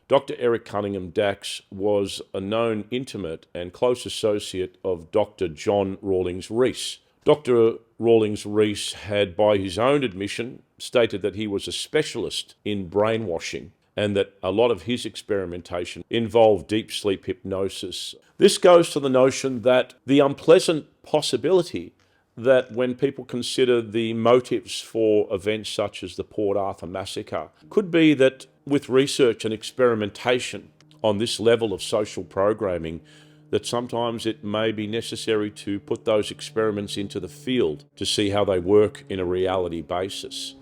Dr. Eric Cunningham Dax was a known intimate and close associate of Dr. John Rawlings Rees. Dr. Rawlings Rees had, by his own admission, stated that he was a specialist in brainwashing and that a lot of his experimentation involved deep sleep hypnosis. This goes to the notion that the unpleasant possibility that when people consider the motives for events such as the Port Arthur Massacre, could be that with research and experimentation on this level of social programming, that sometimes it may be necessary to put those experiments into the field to see how they work in a reality basis.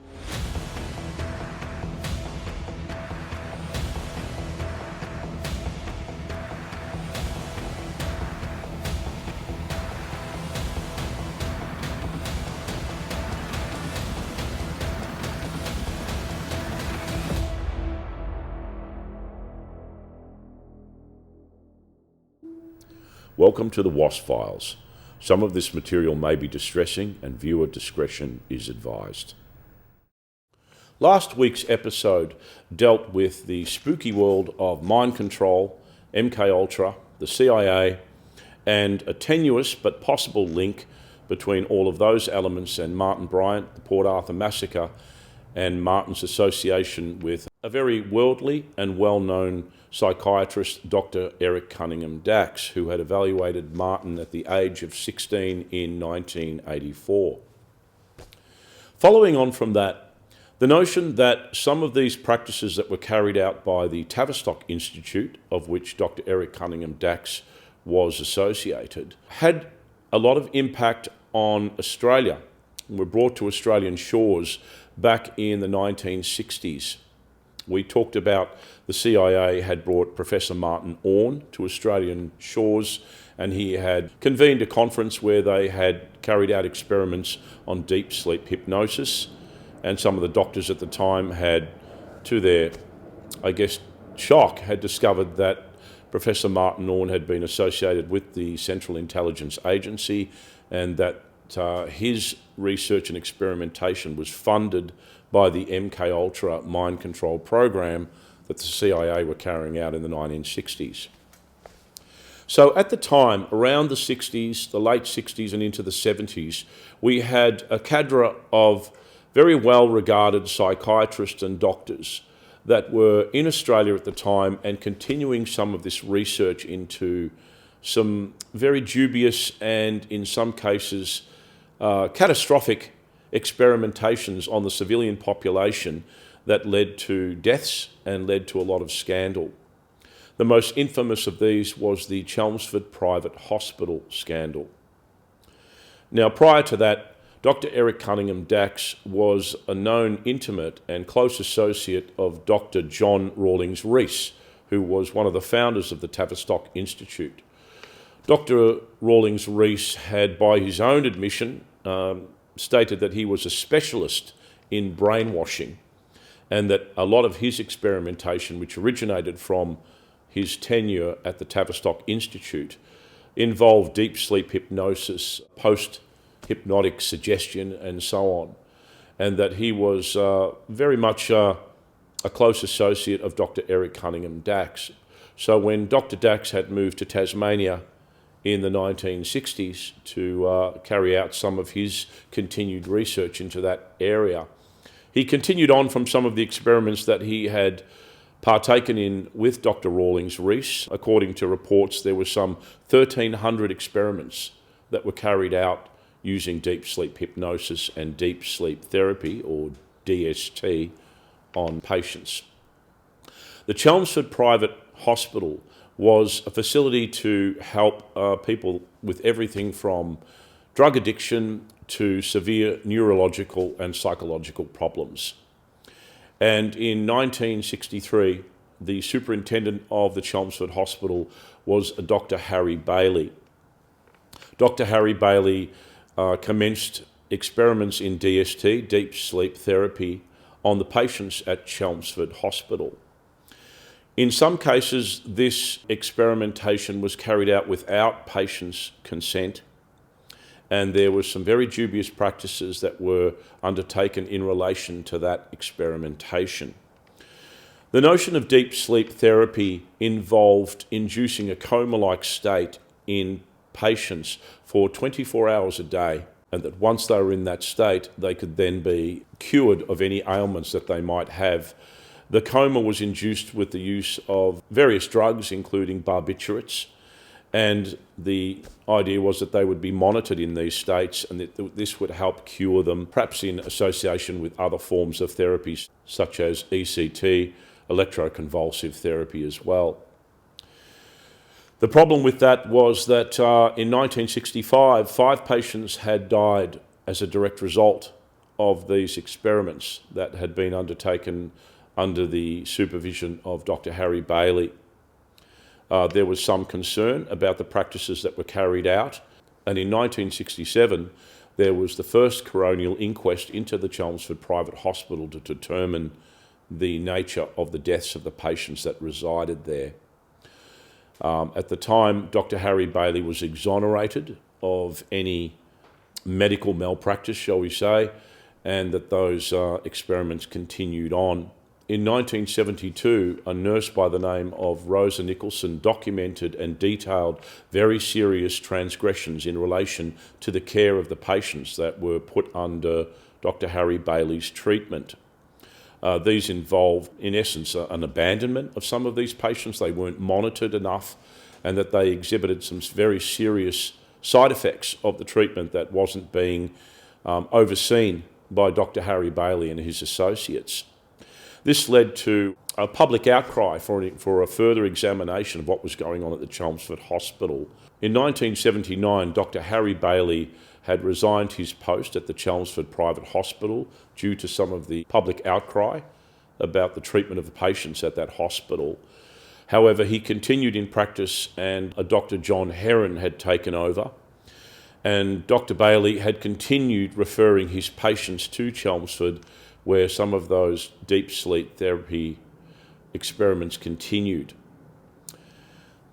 Welcome to the WASP Files. Some of this material may be distressing and viewer discretion is advised. Last week's episode dealt with the spooky world of mind control, MKUltra, the CIA, and a tenuous but possible link between all of those elements and Martin Bryant, the Port Arthur Massacre, and Martin's association with a very worldly and well-known psychiatrist, Dr. Eric Cunningham Dax, who had evaluated Martin at the age of 16 in 1984. Following on from that, the notion that some of these practices that were carried out by the Tavistock Institute, of which Dr. Eric Cunningham Dax was associated, had a lot of impact on Australia and were brought to Australian shores back in the 1960s. We talked about the CIA had brought Professor Martin Orne to Australian shores, and he had convened a conference where they had carried out experiments on deep sleep hypnosis, and some of the doctors at the time had, to their, shock, had discovered that Professor Martin Orne had been associated with the Central Intelligence Agency and that his research and experimentation was funded by the MKUltra mind control program that the CIA were carrying out in the 1960s. So at the time, around the 60s, the late 60s and into the 70s, we had a cadre of very well-regarded psychiatrists and doctors that were in Australia at the time and continuing some of this research into some very dubious and, in some cases, catastrophic experimentations on the civilian population that led to deaths and led to a lot of scandal. The most infamous of these was the Chelmsford private hospital scandal. Now, prior to that, Dr. Eric Cunningham Dax was a known intimate and close associate of Dr. John Rawlings Rees, who was one of the founders of the Tavistock Institute. Dr. Rawlings Rees had, by his own admission, stated that he was a specialist in brainwashing and that a lot of his experimentation, which originated from his tenure at the Tavistock Institute, involved deep sleep hypnosis, post-hypnotic suggestion and so on, and that he was very much a close associate of Dr. Eric Cunningham Dax. So when Dr. Dax had moved to Tasmania in the 1960s to carry out some of his continued research into that area, he continued on from some of the experiments that he had partaken in with Dr. Rawlings Rees. According to reports, there were some 1,300 experiments that were carried out using deep sleep hypnosis and deep sleep therapy, or DST, on patients. The Chelmsford private hospital was a facility to help people with everything from drug addiction to severe neurological and psychological problems. And in 1963, the superintendent of the Chelmsford Hospital was Dr. Harry Bailey. Dr. Harry Bailey commenced experiments in DST, deep sleep therapy, on the patients at Chelmsford Hospital. In some cases, this experimentation was carried out without patients' consent, and there were some very dubious practices that were undertaken in relation to that experimentation. The notion of deep sleep therapy involved inducing a coma-like state in patients for 24 hours a day, and that once they were in that state, they could then be cured of any ailments that they might have. The coma was induced with the use of various drugs, including barbiturates, and the idea was that they would be monitored in these states and that this would help cure them, perhaps in association with other forms of therapies such as ECT, electroconvulsive therapy as well. The problem with that was that in 1965, 5 patients had died as a direct result of these experiments that had been undertaken under the supervision of Dr. Harry Bailey. There was some concern about the practices that were carried out, and in 1967 there was the first coronial inquest into the Chelmsford Private Hospital to determine the nature of the deaths of the patients that resided there. At the time, Dr. Harry Bailey was exonerated of any medical malpractice, shall we say, and that those experiments continued on. In 1972, a nurse by the name of Rosa Nicholson documented and detailed very serious transgressions in relation to the care of the patients that were put under Dr. Harry Bailey's treatment. These involved, in essence, an abandonment of some of these patients. They weren't monitored enough, and that they exhibited some very serious side effects of the treatment that wasn't being overseen by Dr. Harry Bailey and his associates. This led to a public outcry for a further examination of what was going on at the Chelmsford Hospital. In 1979, Dr. Harry Bailey had resigned his post at the Chelmsford Private Hospital due to some of the public outcry about the treatment of the patients at that hospital. However, he continued in practice, and a Dr. John Heron had taken over, and Dr. Bailey had continued referring his patients to Chelmsford, where some of those deep sleep therapy experiments continued.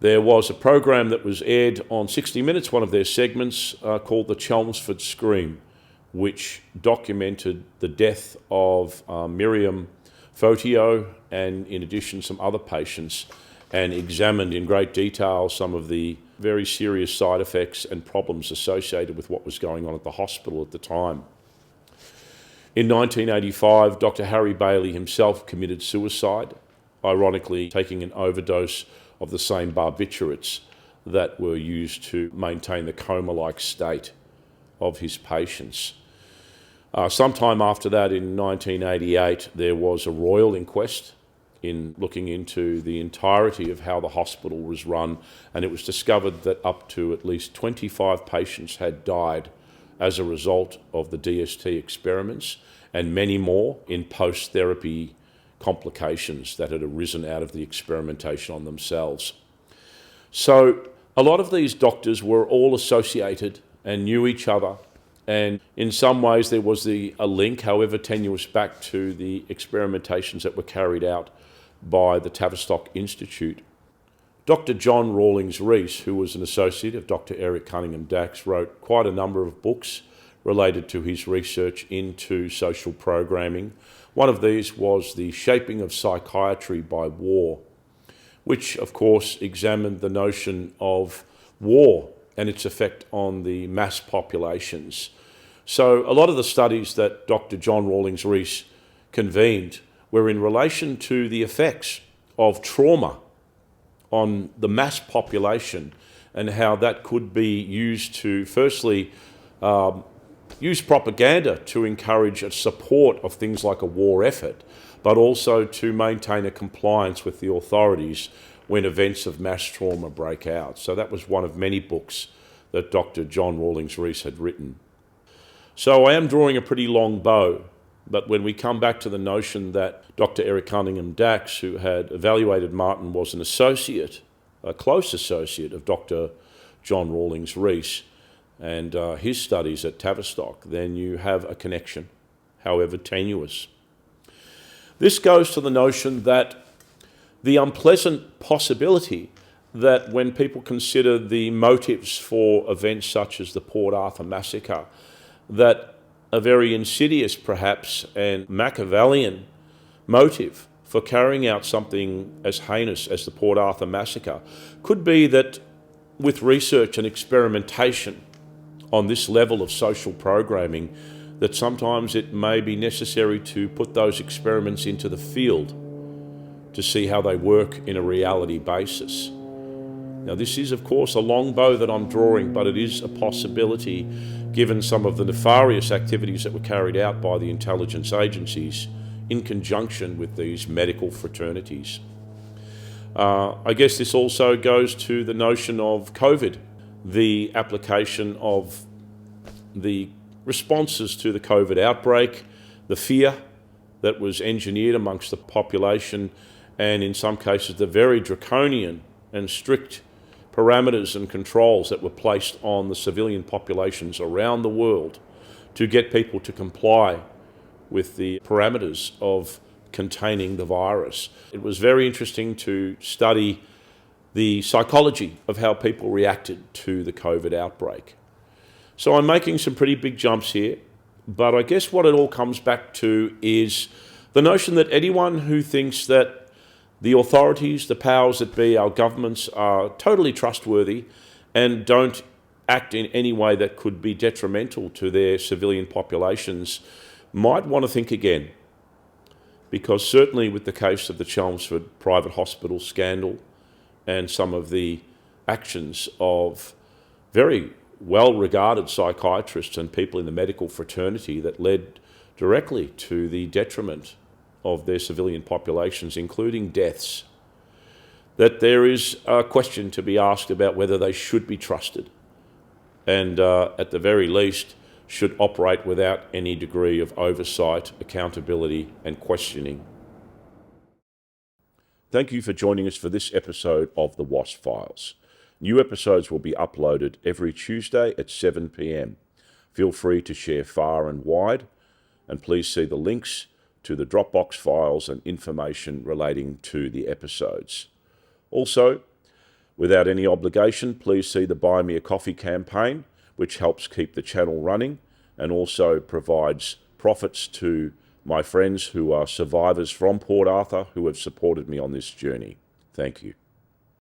There was a program that was aired on 60 Minutes, one of their segments, called the Chelmsford Scream, which documented the death of Miriam Fotio and, in addition, some other patients, and examined in great detail some of the very serious side effects and problems associated with what was going on at the hospital at the time. In 1985, Dr. Harry Bailey himself committed suicide, ironically taking an overdose of the same barbiturates that were used to maintain the coma-like state of his patients. Sometime after that, in 1988, there was a royal inquest in looking into the entirety of how the hospital was run, and it was discovered that up to at least 25 patients had died as a result of the DST experiments, and many more in post-therapy complications that had arisen out of the experimentation on themselves. So a lot of these doctors were all associated and knew each other, and in some ways there was a link, however tenuous, back to the experimentations that were carried out by the Tavistock Institute. Dr. John Rawlings Rees, who was an associate of Dr. Eric Cunningham Dax, wrote quite a number of books related to his research into social programming. One of these was The Shaping of Psychiatry by War, which of course examined the notion of war and its effect on the mass populations. So a lot of the studies that Dr. John Rawlings Rees convened were in relation to the effects of trauma on the mass population and how that could be used to, firstly, use propaganda to encourage a support of things like a war effort, but also to maintain a compliance with the authorities when events of mass trauma break out. So that was one of many books that Dr. John Rawlings Rees had written. So I am drawing a pretty long bow, but when we come back to the notion that Dr. Eric Cunningham Dax, who had evaluated Martin, was an associate, a close associate of Dr. John Rawlings Rees and his studies at Tavistock, then you have a connection, however tenuous. This goes to the notion that the unpleasant possibility that when people consider the motives for events such as the Port Arthur Massacre, that a very insidious perhaps and Machiavellian motive for carrying out something as heinous as the Port Arthur Massacre could be that with research and experimentation on this level of social programming, that sometimes it may be necessary to put those experiments into the field to see how they work in a reality basis. Now, this is, of course, a long bow that I'm drawing, but it is a possibility given some of the nefarious activities that were carried out by the intelligence agencies in conjunction with these medical fraternities. I guess this also goes to the notion of COVID, the application of the responses to the COVID outbreak, the fear that was engineered amongst the population, and in some cases the very draconian and strict parameters and controls that were placed on the civilian populations around the world to get people to comply with the parameters of containing the virus. It was very interesting to study the psychology of how people reacted to the COVID outbreak. So I'm making some pretty big jumps here, but I guess what it all comes back to is the notion that anyone who thinks that the authorities, the powers that be, our governments are totally trustworthy and don't act in any way that could be detrimental to their civilian populations might want to think again. Because certainly with the case of the Chelmsford private hospital scandal and some of the actions of very well-regarded psychiatrists and people in the medical fraternity that led directly to the detriment of their civilian populations, including deaths, that there is a question to be asked about whether they should be trusted and, at the very least, should operate without any degree of oversight, accountability, and questioning. Thank you for joining us for this episode of the WASP Files. New episodes will be uploaded every Tuesday at 7 p.m. Feel free to share far and wide, and please see the links to the Dropbox files and information relating to the episodes. Also, without any obligation, please see the Buy Me a Coffee campaign, which helps keep the channel running and also provides profits to my friends who are survivors from Port Arthur who have supported me on this journey. Thank you.